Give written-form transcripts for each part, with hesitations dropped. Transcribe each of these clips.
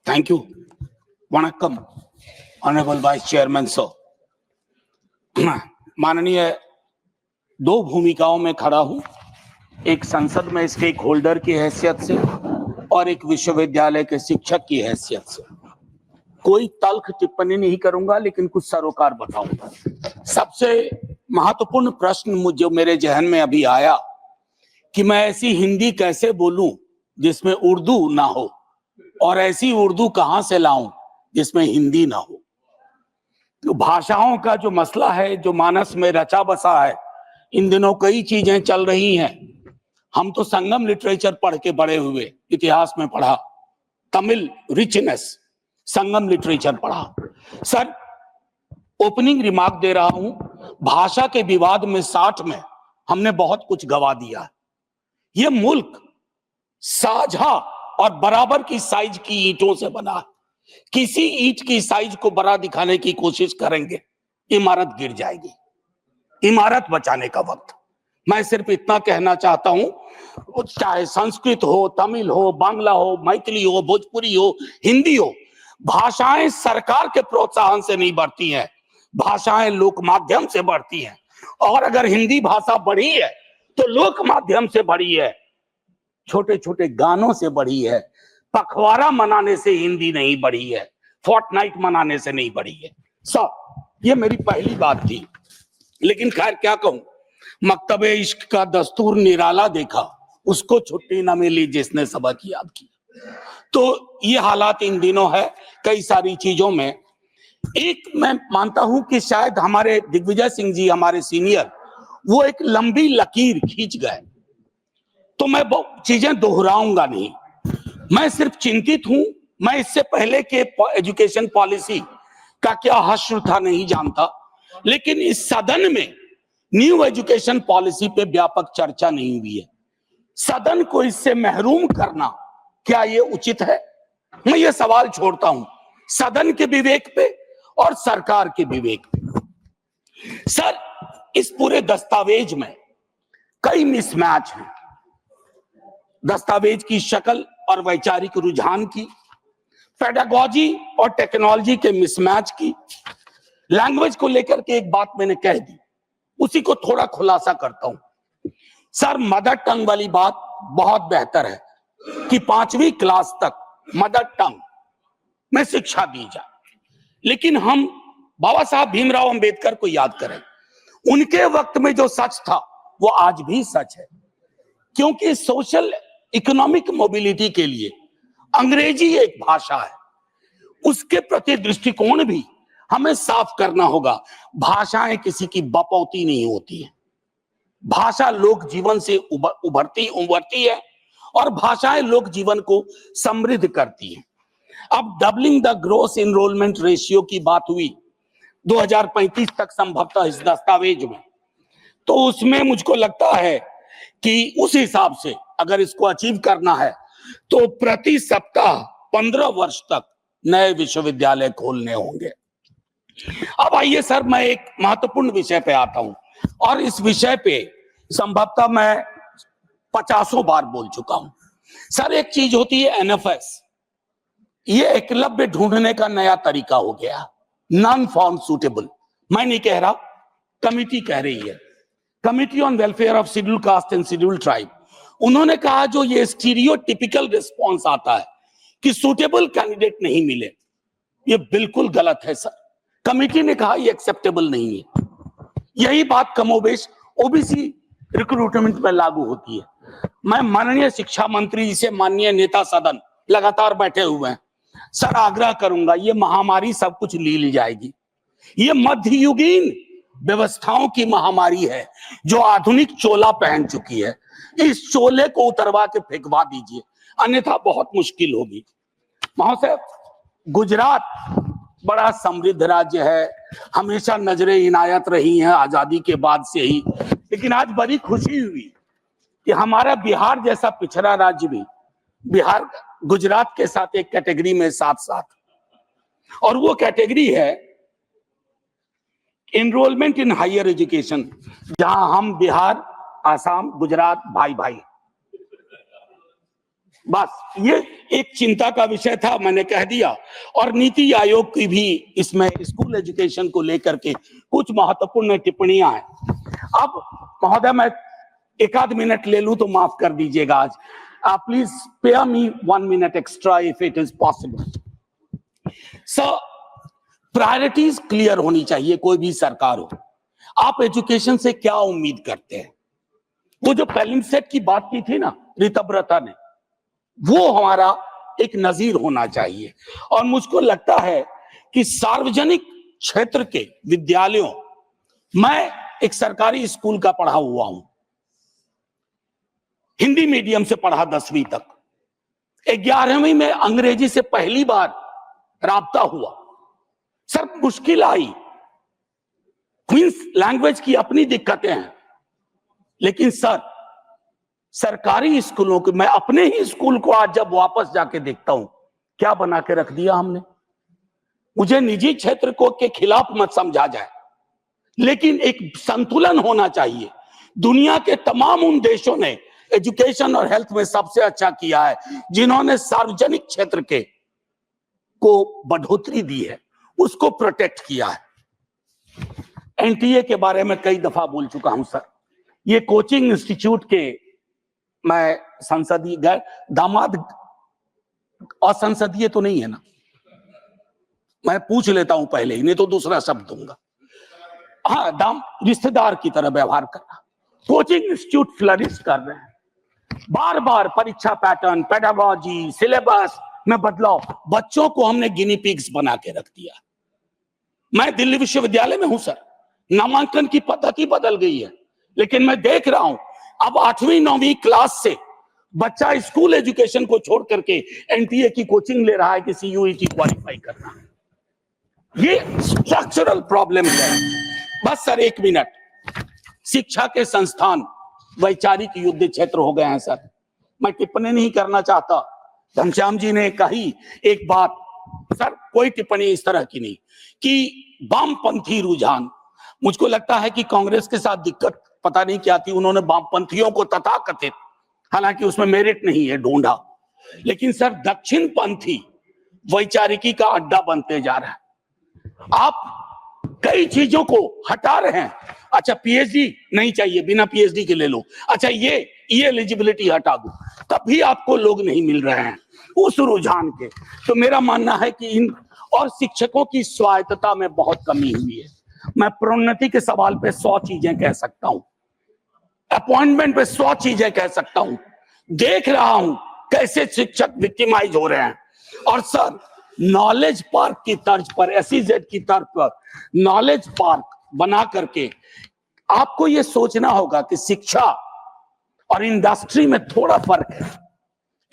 Thank you. Vanakkam honourable vice chairman sir. माननीय, दो भूमिकाओं में खड़ा हूं, एक संसद में स्टेक होल्डर की हैसियत से और एक विश्वविद्यालय के शिक्षक की हैसियत से। कोई तल्ख टिप्पणी नहीं करूंगा, लेकिन कुछ सरोकार बताऊंगा। सबसे महत्वपूर्ण प्रश्न जो मेरे जहन में अभी आया कि मैं ऐसी हिंदी कैसे बोलूं जिसमें उर्दू ना हो, और ऐसी उर्दू कहां से लाऊं जिसमें हिंदी ना हो। तो भाषाओं का जो मसला है, जो मानस में रचा बसा है, इन दिनों कई चीजें चल रही हैं। हम तो संगम लिटरेचर पढ़ के बड़े हुए, इतिहास में पढ़ा, तमिल रिचनेस, संगम लिटरेचर पढ़ा। सर, ओपनिंग रिमार्क दे रहा हूं, भाषा के विवाद में 60 में हमने बहुत कुछ गवा दिया। ये मुल्क साझा और बराबर की साइज की ईंटों से बना है। किसी ईंट की साइज को बड़ा दिखाने की कोशिश करेंगे, इमारत गिर जाएगी। इमारत बचाने का वक्त। मैं सिर्फ इतना कहना चाहता हूं, चाहे संस्कृत हो, तमिल हो, बांग्ला हो, मैथिली हो, भोजपुरी हो, हिंदी हो, भाषाएं सरकार के प्रोत्साहन से नहीं बढ़ती हैं, भाषाएं लोक माध्यम से बढ़ती हैं। और अगर हिंदी भाषा बढ़ी है तो लोक माध्यम से बढ़ी है, छोटे छोटे गानों से बढ़ी है। पखवाड़ा मनाने से हिंदी नहीं बढ़ी है, फोर्टनाइट मनाने से नहीं बढ़ी है। सर, ये मेरी पहली बात थी। लेकिन खैर क्या कहूं, मकतबे इश्क का दस्तूर निराला देखा, उसको छुट्टी न मिली जिसने सबक याद किया। तो ये हालात इन दिनों है कई सारी चीजों में। एक मैं मानता हूं कि शायद हमारे दिग्विजय सिंह जी, हमारे सीनियर, वो एक लंबी लकीर खींच गए, तो मैं बहुत चीजें दोहराऊंगा नहीं। मैं सिर्फ चिंतित हूं, मैं इससे पहले के एजुकेशन पॉलिसी का क्या हश्र था नहीं जानता, लेकिन इस सदन में न्यू एजुकेशन पॉलिसी पे व्यापक चर्चा नहीं हुई है। सदन को इससे महरूम करना क्या ये उचित है? मैं ये सवाल छोड़ता हूं सदन के विवेक पे और सरकार के विवेक पे। सर, इस पूरे दस्तावेज में कई मिसमैच हैं। दस्तावेज की शक्ल और वैचारिक रुझान की, पेडागोजी और टेक्नोलॉजी के मिसमैच की, लैंग्वेज को लेकर के एक बात मैंने कह दी, उसी को थोड़ा खुलासा करता हूं। सर, मदर टंग वाली बात बहुत बेहतर है कि 5वीं क्लास तक मदर टंग में शिक्षा दी जाए, लेकिन हम बाबा साहब भीमराव अंबेडकर को याद करें। उनके वक्त में जो सच था वो आज भी सच है, क्योंकि सोशल इकोनॉमिक मोबिलिटी के लिए अंग्रेजी एक भाषा है, उसके प्रति दृष्टिकोण भी हमें साफ करना होगा। भाषाएं किसी की बपौती नहीं होती है, भाषा लोक जीवन से उभरती है और भाषाएं लोक जीवन को समृद्ध करती हैं। अब doubling the gross enrollment ratio की बात हुई 2035 तक संभवतः इस दस्तावेज में, तो उसमें मुझको लगता है कि उस हिसाब से अगर इसको अचीव करना है तो प्रति सप्ताह 15 वर्ष तक नए विश्वविद्यालय खोलने होंगे। अब आइए सर, मैं एक महत्वपूर्ण विषय पे आता हूं, और इस विषय पे संभवतः मैं 50 बार बोल चुका हूं। सर, एक चीज होती है एनएफएस, ये एकलव्य ढूंढने का नया तरीका हो गया, नॉन फाउंड सूटेबल। मैं नहीं कह रहा, कमिटी कह रही है, committee on welfare of scheduled caste and scheduled tribe. उन्होंने कहा जो ये स्टीरियोटिपिकल रिस्पॉन्स आता है कि सूटेबल कैंडिडेट नहीं मिले, ये बिल्कुल गलत है सर। कमिटी ने कहा ये एक्सेप्टेबल नहीं है। यही बात कमोबेश ओबीसी रिक्रूटमेंट में लागू होती है। मैं माननीय शिक्षा मंत्री जी से, माननीय नेता सदन लगातार बैठे हुए हैं, सर आग्रह करूंगा, ये महामारी सब कुछ ली जाएगी। ये मध्ययुगीन व्यवस्थाओं की महामारी है जो आधुनिक चोला पहन चुकी है। इस चोले को उतरवा के फेंकवा दीजिए, अन्यथा बहुत मुश्किल होगी। महोदय, गुजरात बड़ा समृद्ध राज्य है, हमेशा नजरें इनायत रही हैं आजादी के बाद से ही, लेकिन आज बड़ी खुशी हुई कि हमारा बिहार जैसा पिछड़ा राज्य भी, बिहार गुजरात के साथ एक कैटेगरी में साथ साथ, और वो कैटेगरी है एनरोलमेंट इन हायर एजुकेशन, जहां हम बिहार, आसाम, गुजरात भाई भाई। बस ये एक चिंता का विषय था, मैंने कह दिया। और नीति आयोग की भी इसमें स्कूल एजुकेशन को लेकर के कुछ महत्वपूर्ण टिप्पणियां हैं। अब महोदय मैं एक आध मिनट ले लूं तो माफ कर दीजिएगा आज। Please spare me 1 minute extra if it is possible. Sir, priorities clear होनी चाहिए, कोई भी सरकार हो। आप एजुकेशन से क्या उम्मीद करते हैं? वो जो पैलिमसेट की बात की थी ना ऋतव्रता ने, वो हमारा एक नजीर होना चाहिए। और मुझको लगता है कि सार्वजनिक क्षेत्र के विद्यालयों, मैं एक सरकारी स्कूल का पढ़ा हुआ हूं, हिंदी मीडियम से पढ़ा 10वीं तक। 11वीं में अंग्रेजी से पहली बार राब्ता हुआ। सर मुश्किल आई, क्वींस लैंग्वेज की अपनी दिक्कतें हैं, लेकिन सर सरकारी स्कूलों के, मैं अपने ही स्कूल को आज जब वापस जाके देखता हूं, क्या बना के रख दिया हमने। मुझे निजी क्षेत्र को के खिलाफ मत समझा जाए, लेकिन एक संतुलन होना चाहिए। दुनिया के तमाम उन देशों ने एजुकेशन और हेल्थ में सबसे अच्छा किया है जिन्होंने सार्वजनिक क्षेत्र के को बढ़ोतरी दी है, उसको प्रोटेक्ट किया है। एनटीए के बारे में कई दफा बोल चुका हूं सर। ये कोचिंग इंस्टीट्यूट के, मैं संसदीय गैर दामाद, असंसदीय तो नहीं है ना, मैं पूछ लेता हूं पहले ही, नहीं तो दूसरा शब्द दूंगा। हाँ, रिश्तेदार की तरह व्यवहार करना। कोचिंग इंस्टीट्यूट फ्लरिश कर रहे हैं, बार बार परीक्षा पैटर्न, पेडागोजी, सिलेबस में बदलाव, बच्चों को हमने गिनी पिग्स बना के रख दिया। मैं दिल्ली विश्वविद्यालय में हूं सर, नामांकन की पद्धति बदल गई है, लेकिन मैं देख रहा हूं अब 8वीं 9वीं क्लास से बच्चा स्कूल एजुकेशन को छोड़ करके एनटीए की कोचिंग ले रहा है कि सीयूईटी क्वालिफाई करना। ये स्ट्रक्चरल प्रॉब्लम है। बस सर 1 मिनट। शिक्षा के संस्थान वैचारिक युद्ध क्षेत्र हो गए हैं सर। मैं टिप्पणी नहीं करना चाहता, घनश्याम जी ने कही एक बात सर, कोई टिप्पणी इस तरह की नहीं कि वामपंथी रुझान, मुझको लगता है कि कांग्रेस के साथ दिक्कत पता नहीं क्या थी, उन्होंने वामपंथियों को तथाकथित, हालांकि उसमें मेरिट नहीं है, ढूंढा, लेकिन सर दक्षिण पंथी वैचारिकी का अड्डा बनते जा रहा है। आप कई चीजों को हटा रहे हैं। अच्छा पीएचडी नहीं चाहिए, बिना पीएचडी के ले लो। अच्छा ये एलिजिबिलिटी हटा दो, तब भी आपको लोग नहीं मिल रहे हैं उस रुझान के। तो मेरा मानना है कि इन और शिक्षकों की स्वायत्तता में बहुत कमी हुई है। मैं प्रोन्नति के सवाल पे 100 चीजें कह सकता हूं, अपॉइंटमेंट पे 100 चीजें कह सकता हूं। देख रहा हूं कैसे शिक्षक विक्टिमाइज हो रहे हैं। और सर नॉलेज पार्क की तर्ज पर, एसईजेड की तर्ज पर नॉलेज पार्क बना करके आपको यह सोचना होगा कि शिक्षा और इंडस्ट्री में थोड़ा फर्क है।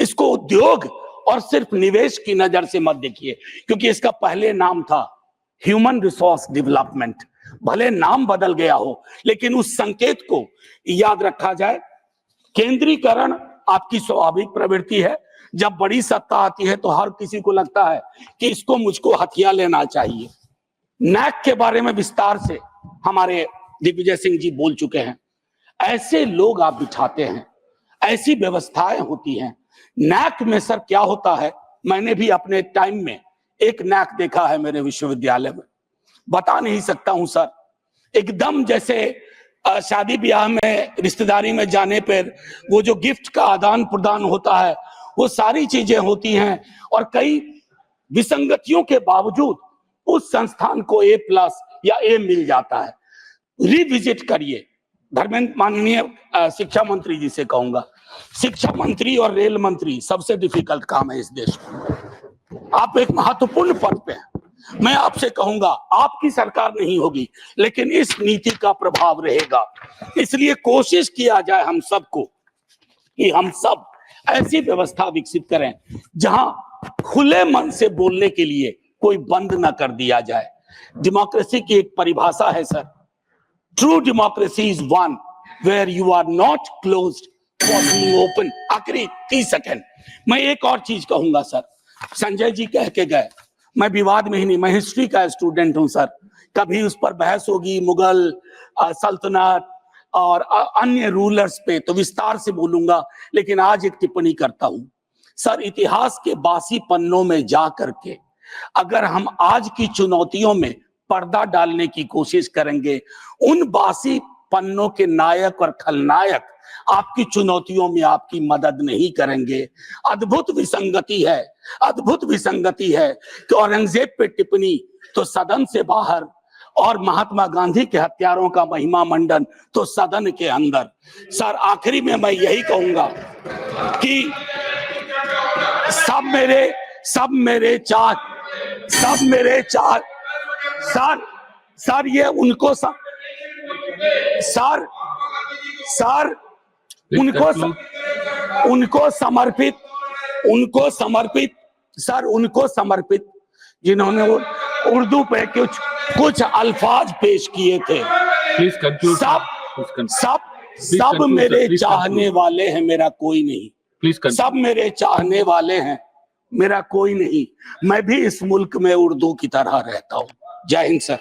इसको उद्योग और सिर्फ निवेश की नजर से मत देखिए, क्योंकि इसका पहले नाम था ह्यूमन रिसोर्स डेवलपमेंट। भले नाम बदल गया हो, लेकिन उस संकेत को याद रखा जाए। केंद्रीकरण आपकी स्वाभाविक प्रवृत्ति है। जब बड़ी सत्ता आती है तो हर किसी को लगता है कि इसको मुझको हथिया लेना चाहिए। नैक के बारे में विस्तार से हमारे दिग्विजय सिंह जी बोल चुके हैं। ऐसे लोग आप बिठाते हैं, ऐसी व्यवस्थाएं होती हैं। नैक में सर क्या होता है, मैंने भी अपने टाइम में एक नैक देखा है मेरे विश्वविद्यालय में, बता नहीं सकता हूं सर। एकदम जैसे शादी ब्याह में रिश्तेदारी में जाने पर वो जो गिफ्ट का आदान प्रदान होता है, वो सारी चीजें होती हैं। और कई विसंगतियों के बावजूद उस संस्थान को A+ या A मिल जाता है। रिविजिट करिए। धर्मेंद्र, माननीय शिक्षा मंत्री जी से कहूंगा, शिक्षा मंत्री और रेल मंत्री सबसे डिफिकल्ट काम है इस देश में। आप एक महत्वपूर्ण पद पे हैं। मैं आपसे कहूंगा आपकी सरकार नहीं होगी, लेकिन इस नीति का प्रभाव रहेगा। इसलिए कोशिश किया जाए हम सबको कि हम सब ऐसी व्यवस्था विकसित करें जहां खुले मन से बोलने के लिए कोई बंद ना कर दिया जाए। डेमोक्रेसी की एक परिभाषा है sir, true democracy is one where you are not closed for being open. आखिरी 30 सेकेंड मैं एक और चीज कहूंगा सर। संजय जी कह के गए, मैं विवाद में ही नहीं, मैं हिस्ट्री का स्टूडेंट हूं सर। कभी उस पर बहस होगी, मुगल सल्तनत और अन्य रूलर्स पे तो विस्तार से बोलूंगा, लेकिन आज एक टिप्पणी करता हूं। सर, इतिहास के बासी पन्नों में जा करके अगर हम आज की चुनौतियों में पर्दा डालने की कोशिश करेंगे, उन बासी पन्नों के नायक और खलनायक आपकी चुनौतियों में आपकी मदद नहीं करेंगे। अद्भुत विसंगति है, अद्भुत विसंगति है कि औरंगजेब पे टिप्पणी तो सदन से बाहर और महात्मा गांधी के हत्यारों का महिमा मंडन तो सदन के अंदर। सर, आखिरी में मैं यही कहूंगा कि सब मेरे चार सर ये उनको उनको समर्पित जिन्होंने वो उर्दू पे कुछ अल्फाज पेश किए थे। सब मेरे चाहने वाले हैं, मेरा कोई नहीं। सब मेरे चाहने वाले हैं, मेरा कोई नहीं। मैं भी इस मुल्क में उर्दू की तरह रहता हूँ। जय हिंद सर।